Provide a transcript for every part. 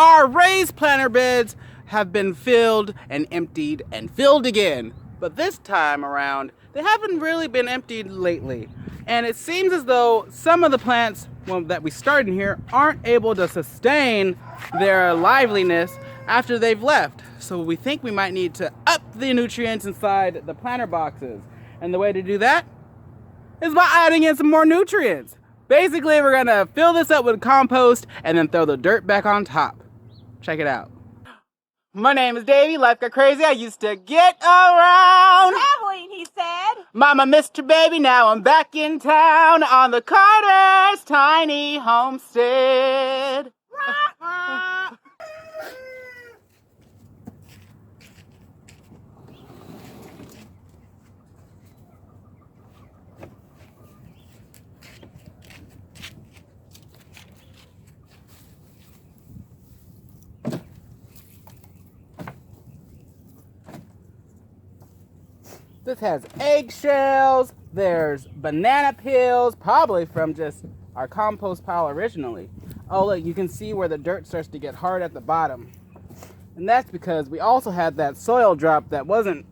our raised planter beds have been filled and emptied and filled again. But this time around, they haven't really been emptied lately. And it seems as though some of the plants that we started in here aren't able to sustain their liveliness after they've left. So we think we might need to up the nutrients inside the planter boxes. And the way to do that is by adding in some more nutrients. Basically, we're gonna fill this up with compost and then throw the dirt back on top. Check it out. My name is Davey. Life got crazy. I used to get around. Traveling, he said. Mama missed her baby. Now I'm back in town on the Carter's tiny homestead. This has eggshells, there's banana peels, probably from just our compost pile originally. Oh look, you can see where the dirt starts to get hard at the bottom. And that's because we also had that soil drop that wasn't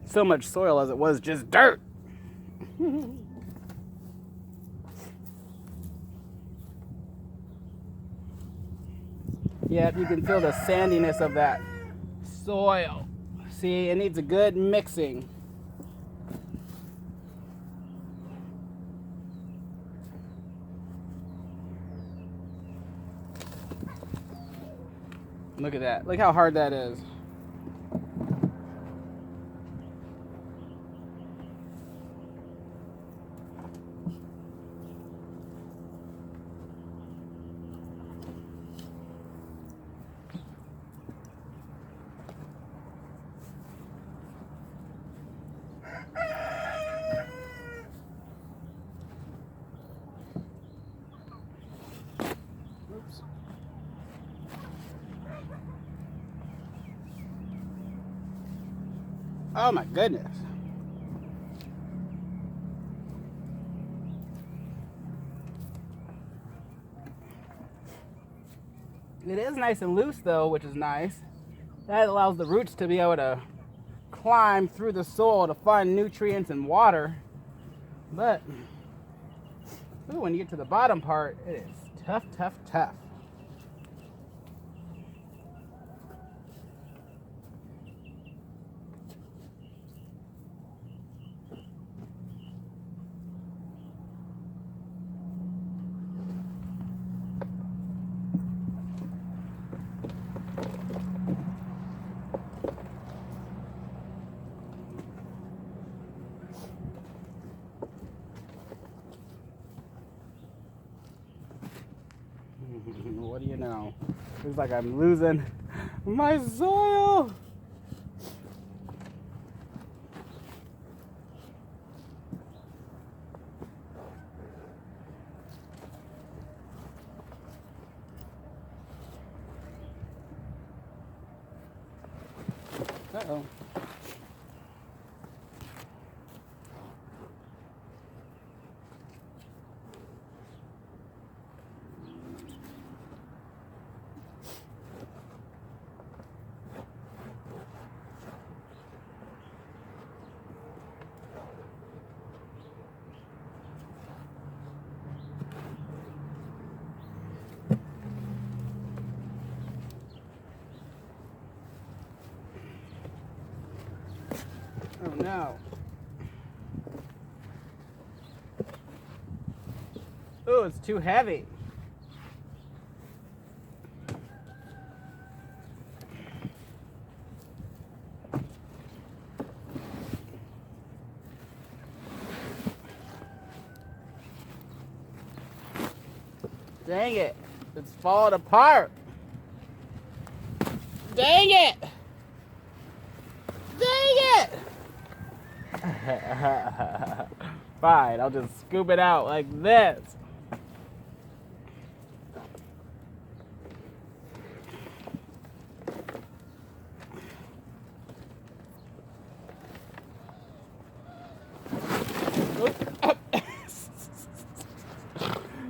so much soil as it was just dirt. Yep, you can feel the sandiness of that soil. See, it needs a good mixing. Look at that. Look how hard that is. Oops. Oh my goodness. It is nice and loose though, which is nice. That allows the roots to be able to climb through the soil to find nutrients and water. But ooh, when you get to the bottom part, it is tough, tough, tough. What do you know? Looks like I'm losing my soil. Uh-oh. Oh no. Oh, it's too heavy. Dang it. It's falling apart. Dang it. Dang it. Fine, I'll just scoop it out like this.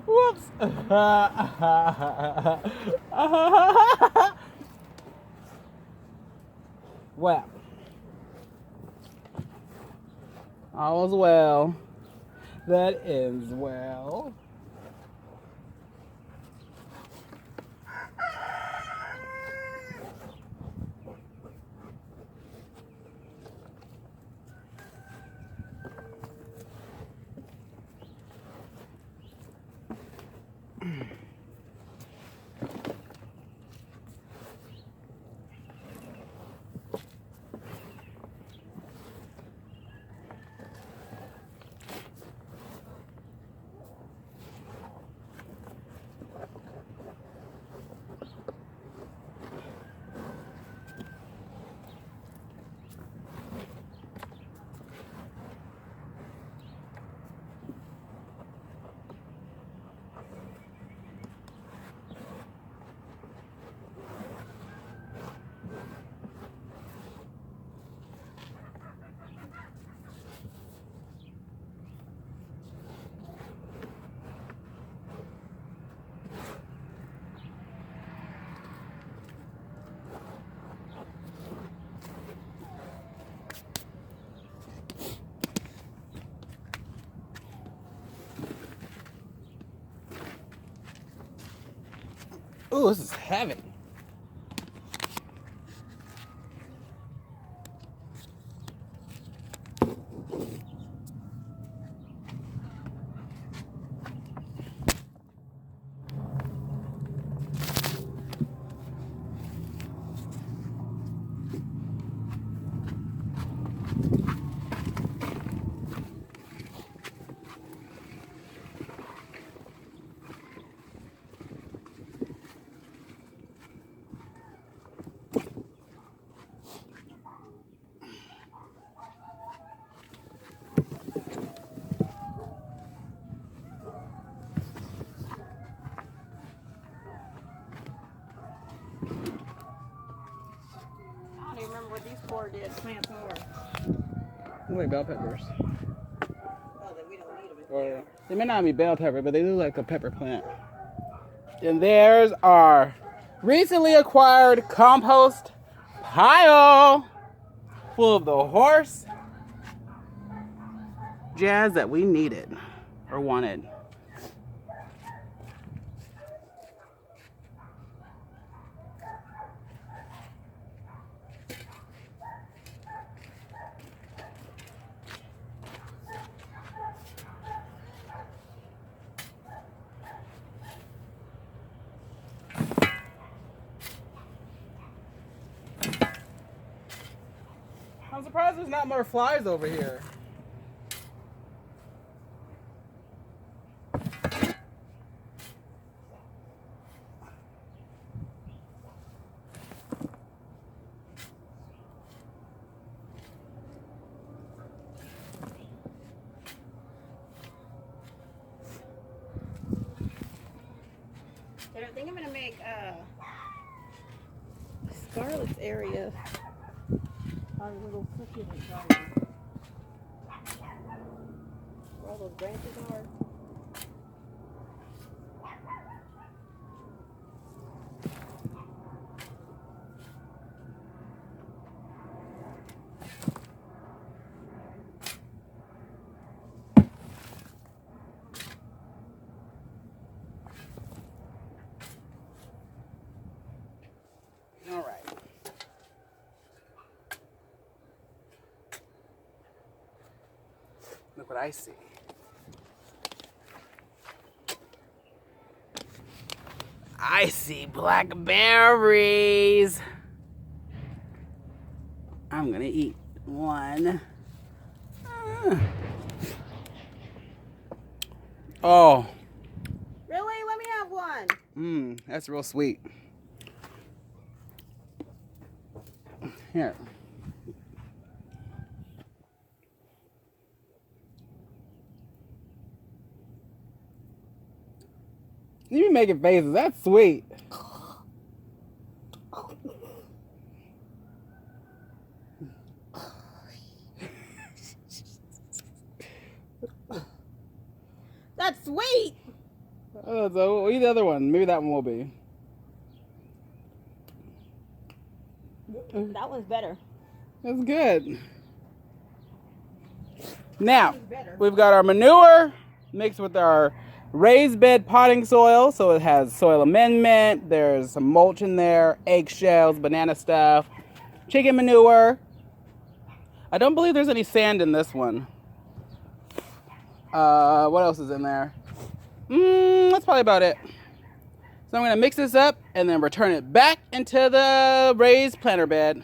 Whoops. Well, all's well that ends well. Ooh, this is heavy. I don't even remember what these four dead plants are. Like bell peppers. Oh, that we don't need them. Or they may not be bell pepper, but they look like a pepper plant. And there's our recently acquired compost pile full of the horse jazz that we needed or wanted. I'm surprised there's not more flies over here. I think I'm gonna make Scarlett's area our little succulent garden. Where all those branches are. All right. Look what I see. I see blackberries. I'm gonna eat one. Oh. Really? Let me have one. That's real sweet. Here. You be making faces. That's sweet. That's sweet. Oh, so we'll eat the other one. Maybe that one will be. That one's better. That's good. Now, we've got our manure mixed with our raised bed potting soil. So it has soil amendment. There's some mulch in there, eggshells, banana stuff, chicken manure. I don't believe there's any sand in this one. What else is in there? That's probably about it. So I'm going to mix this up and then return it back into the raised planter bed.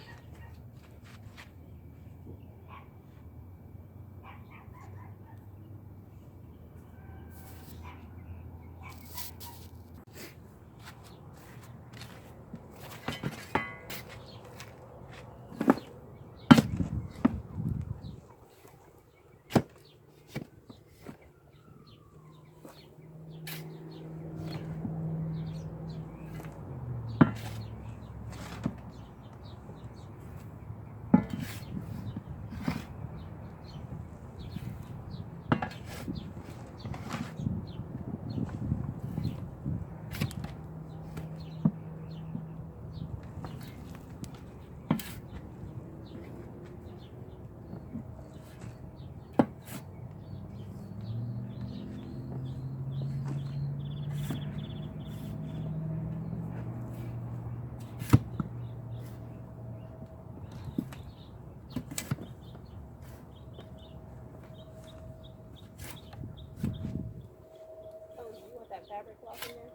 Fabric cloth in there?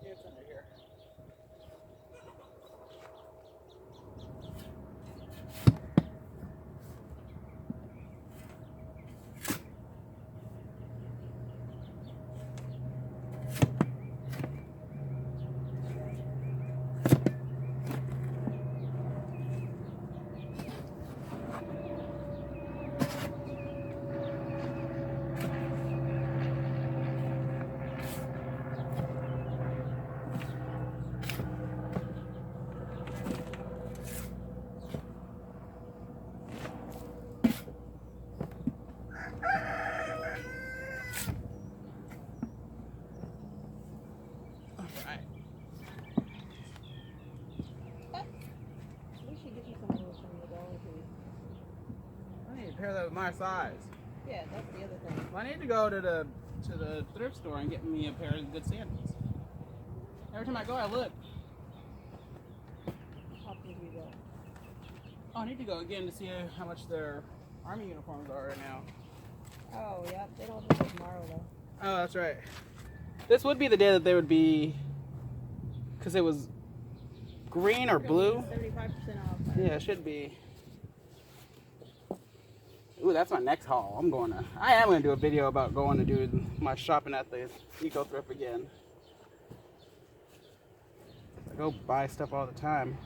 Yeah, it's under here. We should get you some of those from the Dollar Tree. I need to pair that with my size. Yeah, that's the other thing. Well, I need to go to the thrift store and get me a pair of good sandals. Every time I go, I look. How often do you go? Oh, I need to go again to see how much their army uniforms are right now. Oh, yeah. They don't open until tomorrow, though. Oh, that's right. This would be the day that they would be, because it was green or blue. 35% off. Yeah, it should be. Ooh, that's my next haul. I am going to do a video about going to do my shopping at the Eco Thrift again. I go buy stuff all the time.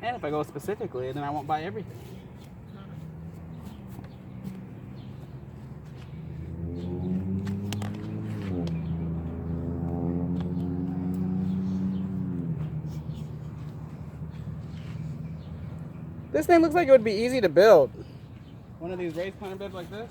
And if I go specifically, then I won't buy everything. This thing looks like it would be easy to build. One of these raised planter beds like this.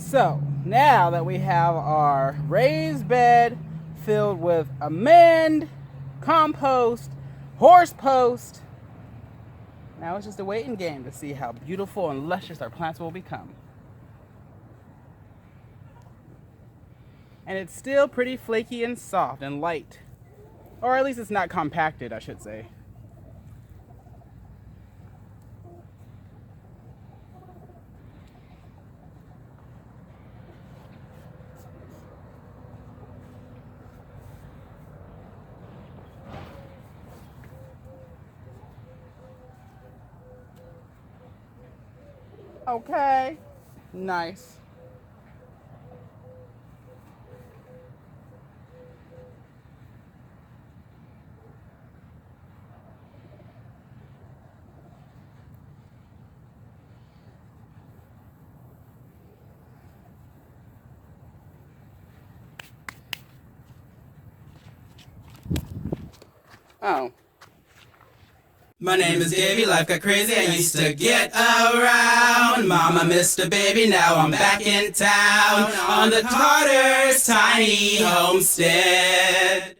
So now that we have our raised bed filled with amend, compost, horse post, now it's just a waiting game to see how beautiful and luscious our plants will become. And it's still pretty flaky and soft and light. Or at least it's not compacted, I should say. Okay, nice. Oh. My name is Davey, life got crazy, I used to get around. Mama missed a baby, now I'm back in town on the Carter's tiny homestead.